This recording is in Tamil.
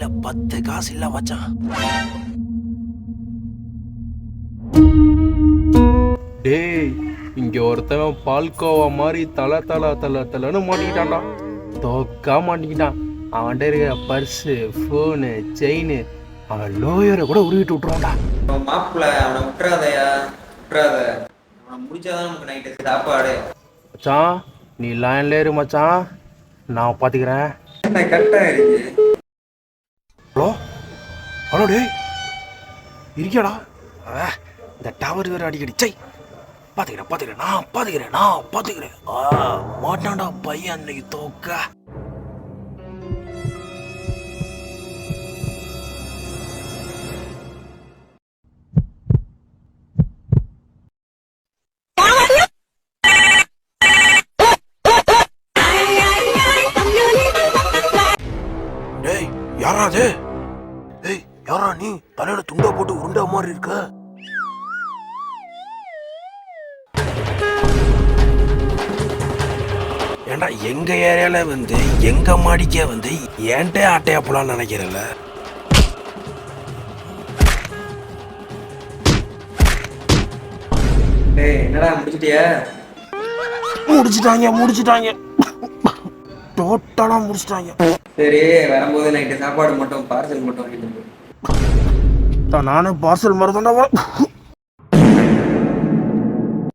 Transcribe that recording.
கையில 10 காசு இல்ல மச்சான். டேய், இங்க ஒருத்தன் பால்கோவா மாதிரி தலை தலைன்னு மாட்டிக்கிட்டான்டா. தோக்கா மாட்டிக்கிட்டான். அவன்கிட்ட இருக்க பர்ஸு, ஃபோனு, செயின், அவன் லோயரை கூட உருவிட்டு விட்டுருவான்டா. மாப்பிள்ள அவனை விட்டுறாதயா, விட்டுறாத. அவனை முடிச்சாதான் நமக்கு நைட்டு சாப்பாடு. மச்சான், நீ லைன்ல இரு மச்சான், நான் பாத்துக்கிறேன். கரெக்டா இருக்கு. ஹலோ ஹலோ, டேய் இருக்கியாடா? இந்த டவர் வேற அடிக்கடி. சை, பாத்துக்கிறேன் நான் பாத்துக்கிறேன். மாட்டான்டா பையன் அன்னைக்கு தோக்க. டேய் யாரா அது? டேய் யாரா நீ? தலையில துண்டா போட்டு உருண்டா மாதிரி இருக்க. ஏண்டா எங்க ஏரியால வந்து எங்க மாடிக்கே வந்து ஏன்ட்டே ஆட்டையா போலான்னு நினைக்கிறல. டேய் என்னடா முடிச்சிட்டியா? முடிச்சிட்டாங்க டோட்டலா முடிச்சிட்டாங்க. சரி, வரும்போது நைட்டு சாப்பாடு மட்டும் பார்சல் மட்டும் வாங்கிட்டு நானே பார்சல் மாதிரி தான்டா